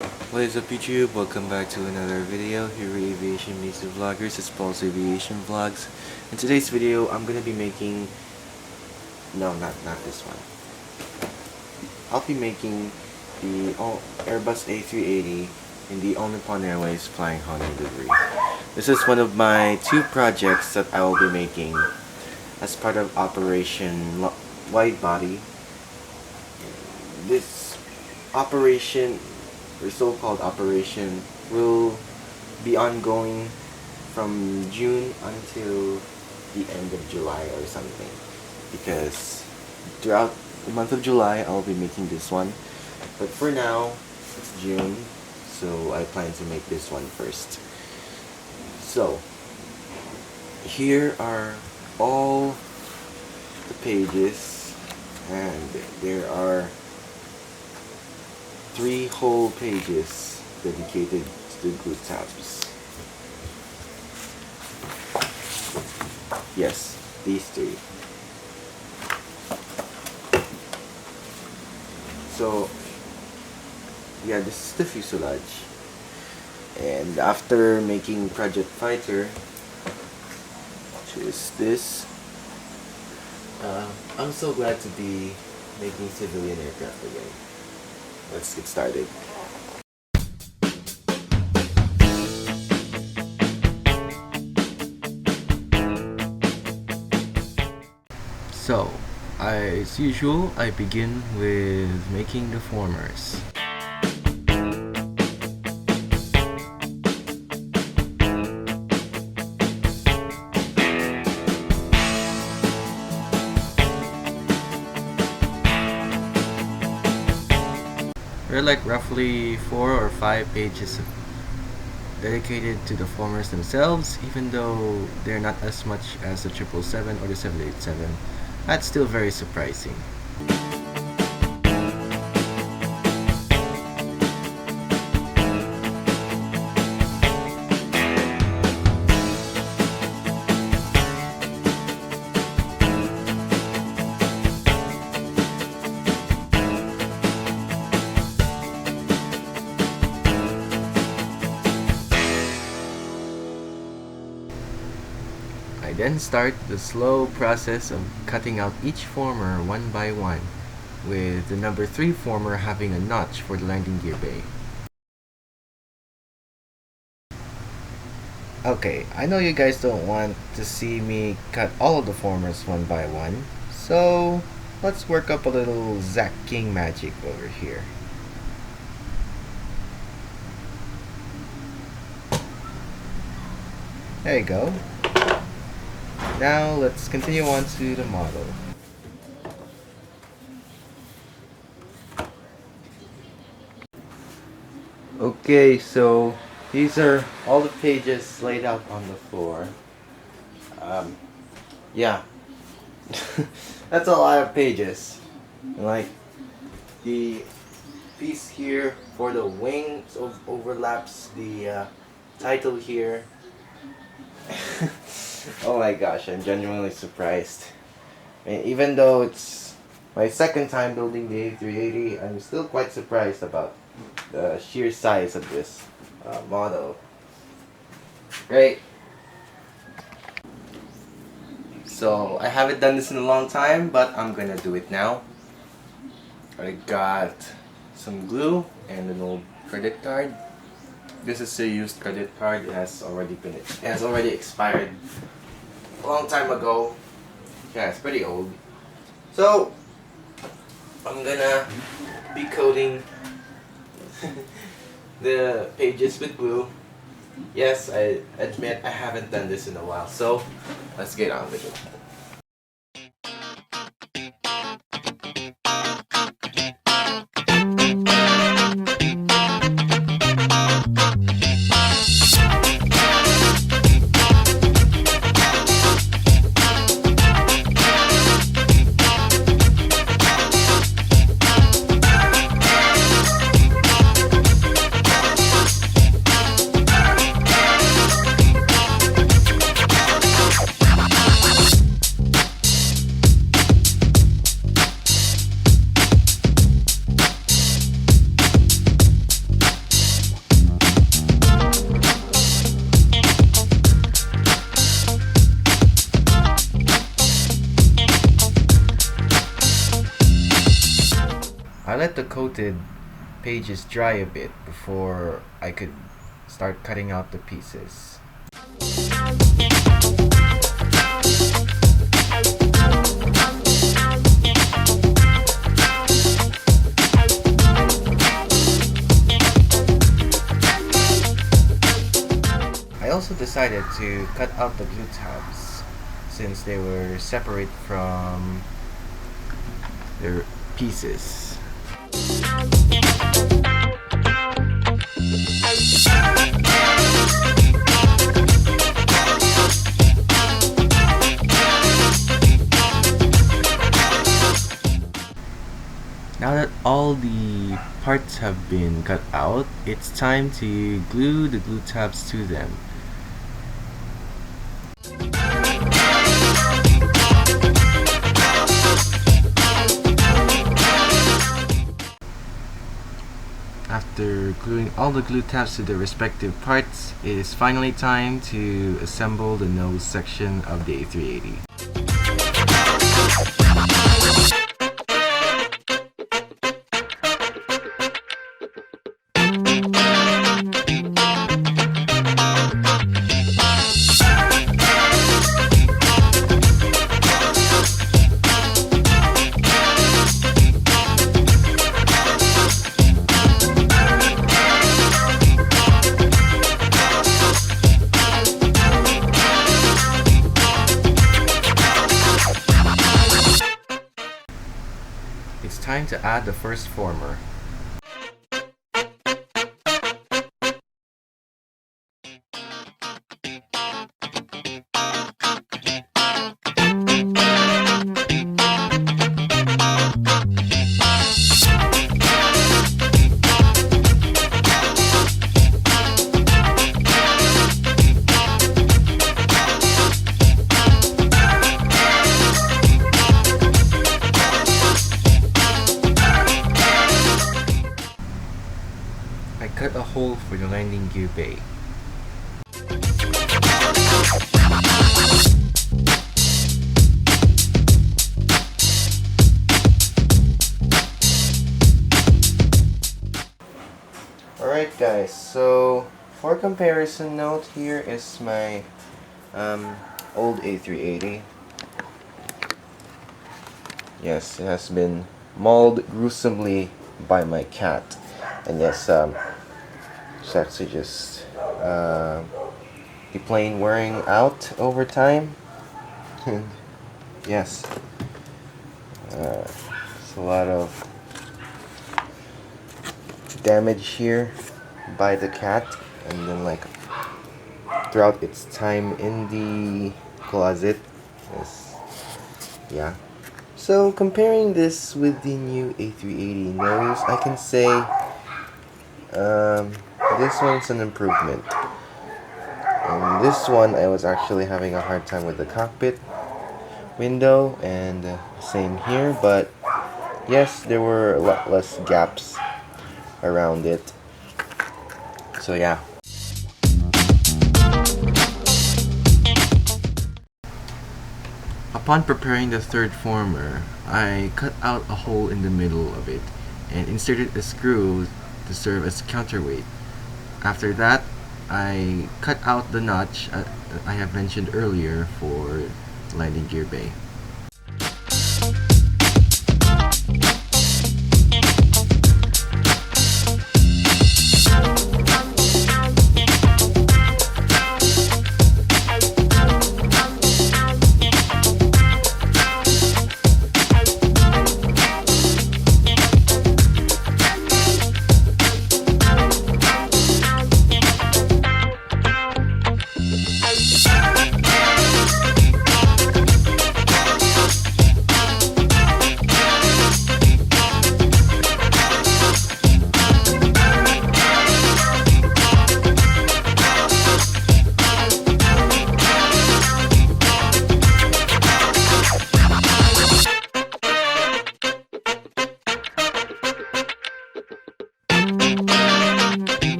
What is up YouTube? Welcome back to another video here with Aviation meets the Vloggers. It's Paul's Aviation Vlogs. In today's video, I'm gonna be making not this one. I'll be making the Airbus A380 in the All Nippon Airways Flying Honu livery. This is one of my two projects that I will be making as part of Operation Wide Body. This operation, or so-called operation, will be ongoing from June until the end of July or something, because throughout the month of July I'll be making this one, but for now it's June, so I plan to make this one first. So here are all the pages, and there are 3 whole pages dedicated to the glue tabs. Yes, these 3. So yeah, this is the fuselage, and after making Project Fighter, which is this, I'm so glad to be making civilian aircraft again. Let's get started. So, as usual, I begin with making the formers. There are like roughly 4 or 5 pages dedicated to the formers themselves, even though they're not as much as the 777 or the 787. That's still very surprising. I then start the slow process of cutting out each former one by one, with the number 3 former having a notch for the landing gear bay. Okay, I know you guys don't want to see me cut all of the formers one by one, so let's work up a little Zack King magic over here. There you go. Now let's continue on to the model. Okay, so these are all the pages laid out on the floor. Yeah, that's a lot of pages. Like the piece here for the wings overlaps the title here. Oh my gosh, I'm genuinely surprised. I mean, even though it's my second time building the A380, I'm still quite surprised about the sheer size of this model. Great. So I haven't done this in a long time, but I'm gonna do it now. I got some glue and an old credit card. This is a used credit card. It has already expired a long time ago. Yeah, it's pretty old. So I'm gonna be coating the pages with glue. Yes, I admit I haven't done this in a while, so let's get on with it. coated pages dry a bit before I could start cutting out the pieces. I also decided to cut out the glue tabs since they were separate from their pieces. Now that all the parts have been cut out, it's time to glue the glue tabs to them. After gluing all the glue tabs to their respective parts, it is finally time to assemble the nose section of the A380. It's time to add the first former. I cut a hole for the landing gear bay. Alright guys, so for comparison note, here is my old A380. Yes, it has been mauled gruesomely by my cat. And yes, it's actually just the plane wearing out over time. Yes, it's a lot of damage here by the cat, and then like throughout its time in the closet. Yes, yeah. So comparing this with the new A380 nose, I can say this one's an improvement. And this one, I was actually having a hard time with the cockpit window, and same here, but yes, there were a lot less gaps around it. So yeah. Upon preparing the third former, I cut out a hole in the middle of it and inserted a screw to serve as counterweight. After that, I cut out the notch I have mentioned earlier for landing gear bay.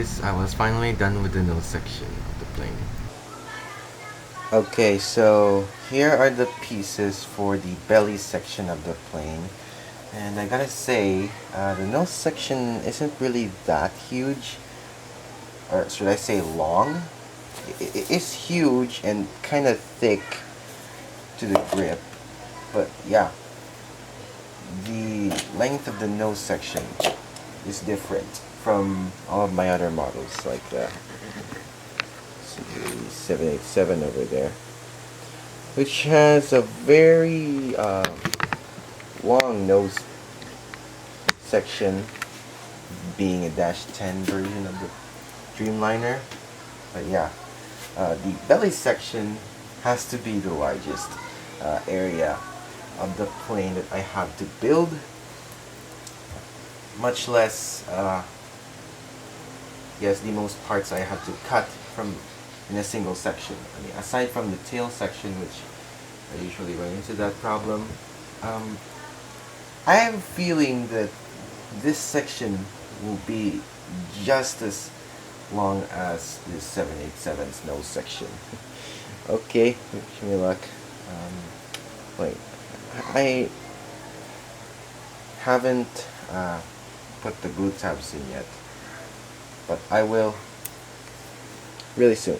guys, I was finally done with the nose section of the plane. Okay, so here are the pieces for the belly section of the plane. And I gotta say, the nose section isn't really that huge. Or should I say long? It is huge and kind of thick to the grip. But yeah, the length of the nose section is different from all of my other models, like the 787 over there, which has a very long nose section, being a Dash 10 version of the Dreamliner. But yeah, the belly section has to be the largest area of the plane that I have to build, much less yes, the most parts I have to cut from in a single section. I mean, aside from the tail section, which I usually run into that problem, I have a feeling that this section will be just as long as the 787's nose section. Okay, wish me luck. Wait, I haven't put the glue tabs in yet, but I will really soon.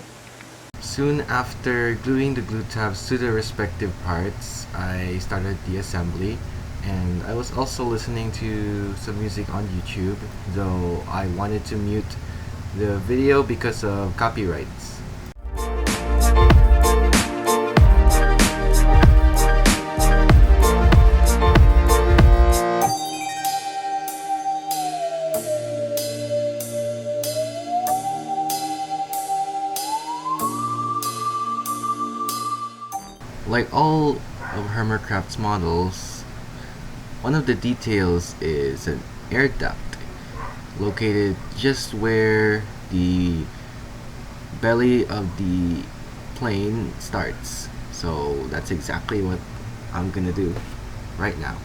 Soon after gluing the glue tabs to the respective parts, I started the assembly, and I was also listening to some music on YouTube, though I wanted to mute the video because of copyrights. Like all of Hermercraft's models, one of the details is an air duct located just where the belly of the plane starts. So that's exactly what I'm gonna do right now.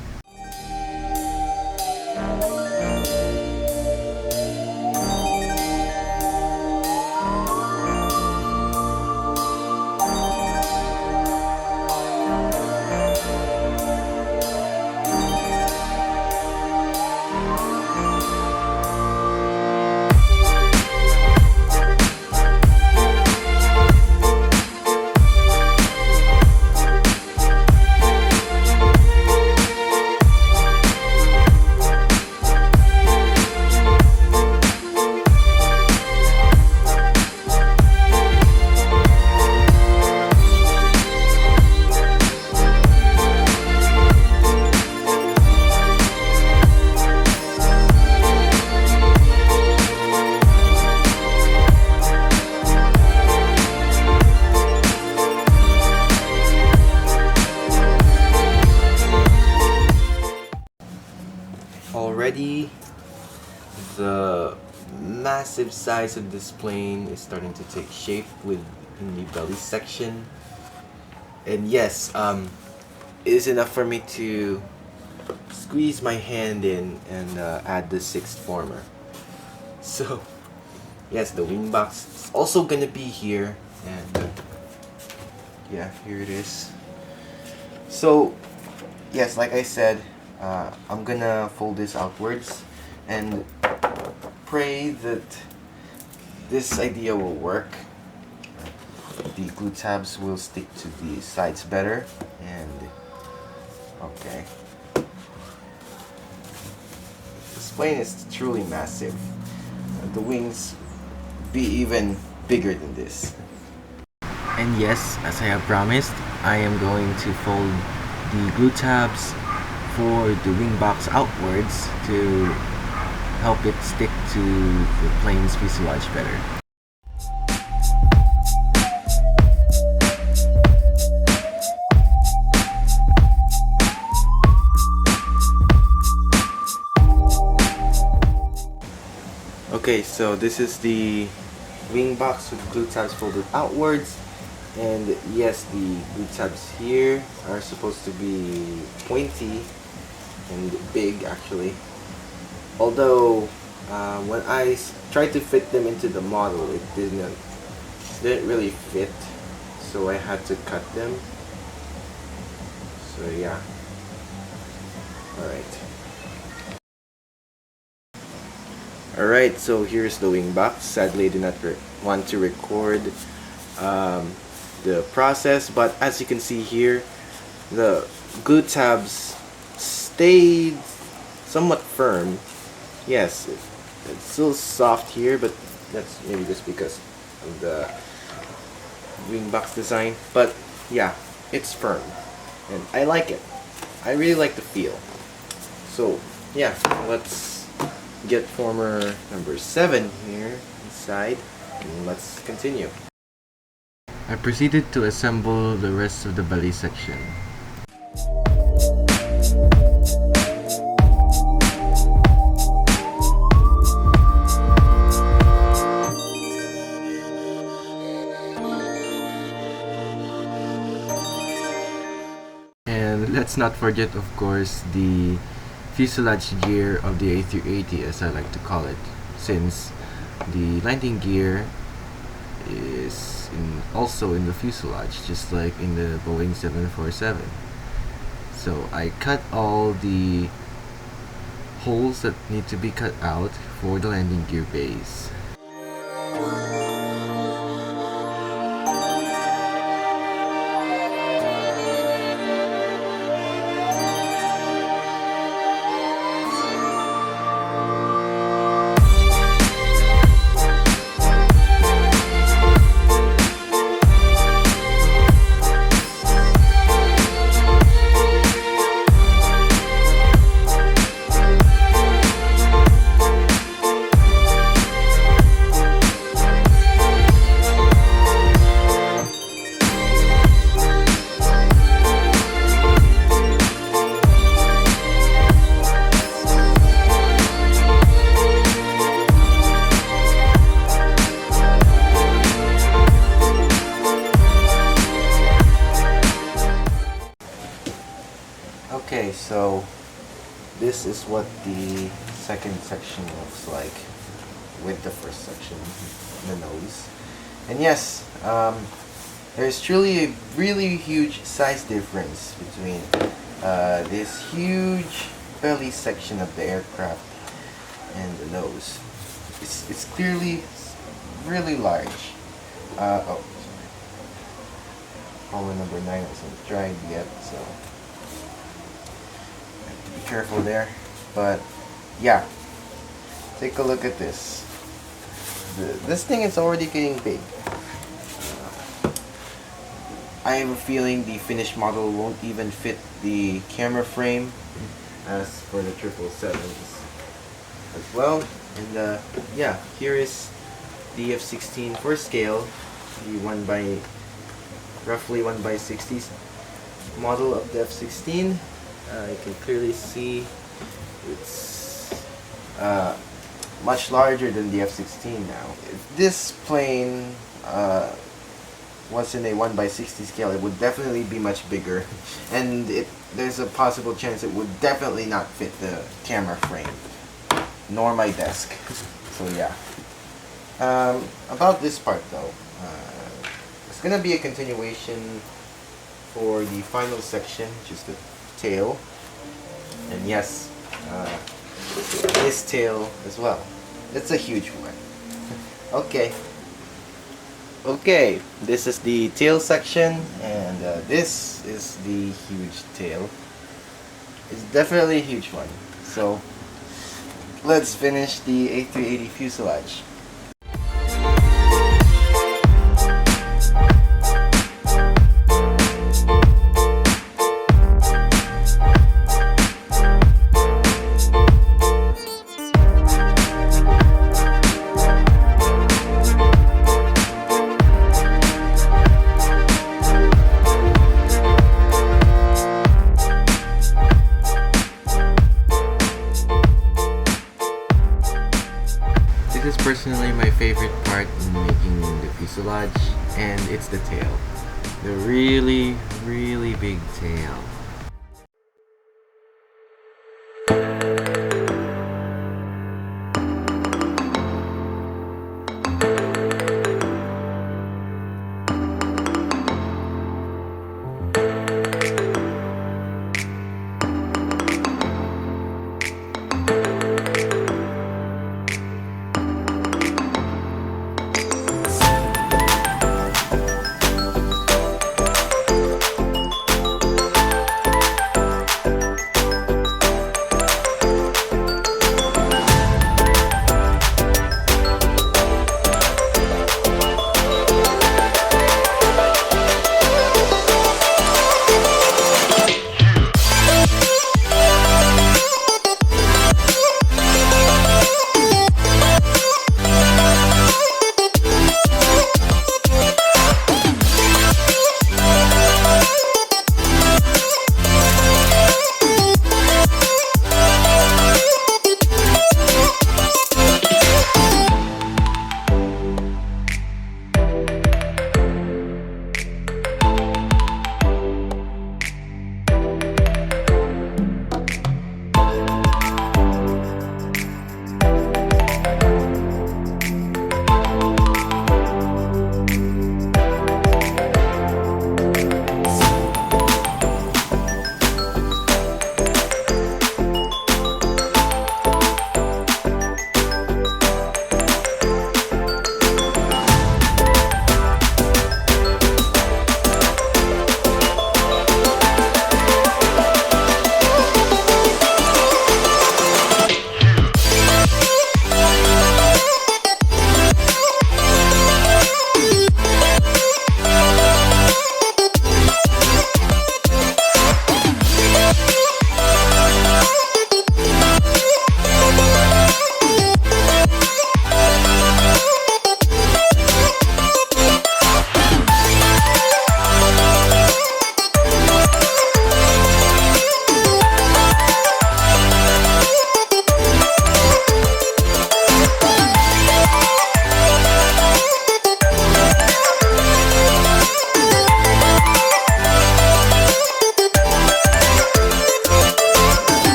Already, the massive size of this plane is starting to take shape within the belly section. And yes, it is enough for me to squeeze my hand in and add the sixth former. So, yes, the wing box is also gonna be here, and yeah, here it is. So, yes, like I said, I'm gonna fold this outwards and pray that this idea will work. The glue tabs will stick to the sides better, and okay. This plane is truly massive. The wings be even bigger than this. And yes, as I have promised, I am going to fold the glue tabs for the wing box outwards to help it stick to the plane's fuselage better. Okay, so this is the wing box with glue tabs folded outwards. And yes, the glue tabs here are supposed to be pointy and big actually. Although when I tried to fit them into the model, it didn't really fit, so I had to cut them. So yeah. Alright, so here's the wing box. Sadly, I did not want to record the process, but as you can see here, the glue tabs stayed somewhat firm. Yes, it's still soft here, but that's maybe just because of the wing box design. But yeah, it's firm, and I like it. I really like the feel. So yeah, let's get former number 7 here inside, and let's continue. I proceeded to assemble the rest of the belly section. And let's not forget, of course, the fuselage gear of the A380, as I like to call it, since the landing gear is also in the fuselage, just like in the Boeing 747. So I cut all the holes that need to be cut out for the landing gear base. Okay, so this is what the second section looks like with the first section, the nose. And yes, there's truly a really huge size difference between this huge belly section of the aircraft and the nose. It's clearly really large. Oh, sorry. Problem number 9 wasn't dried yet, so be careful there. But yeah, take a look at this. This thing is already getting big. I have a feeling the finished model won't even fit the camera frame as for the 777s as well. And yeah, here is the F-16 for scale, the roughly 1/60 model of the F-16. You can clearly see it's much larger than the F-16 now. If this plane was in a 1/60 scale, it would definitely be much bigger, and there's a possible chance it would definitely not fit the camera frame, nor my desk. So yeah. About this part though, it's gonna be a continuation for the final section, which is the tail. And yes, this tail as well. It's a huge one. Okay, this is the tail section, and this is the huge tail. It's definitely a huge one. So let's finish the A380 fuselage. This is personally my favorite part in making the fuselage, and it's the tail. The really, really big tail.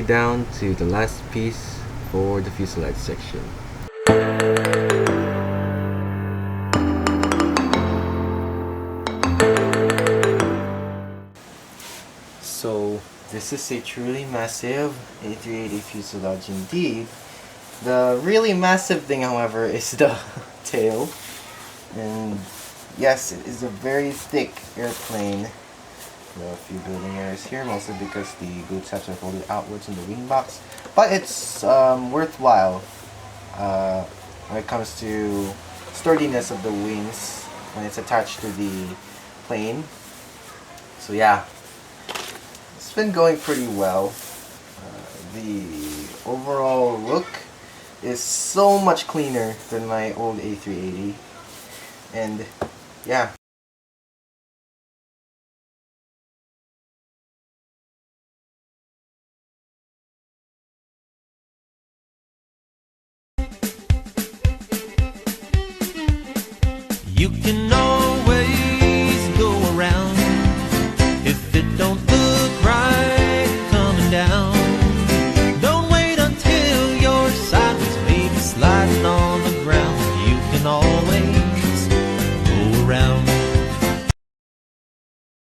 way down to the last piece for the fuselage section. So this is a truly massive A380 fuselage indeed. The really massive thing, however, is the tail. And yes, it is a very thick airplane. There are a few building errors here, mostly because the boot straps are folded outwards in the wing box. But it's worthwhile when it comes to sturdiness of the wings when it's attached to the plane. So yeah, it's been going pretty well. The overall look is so much cleaner than my old A380. And yeah. You can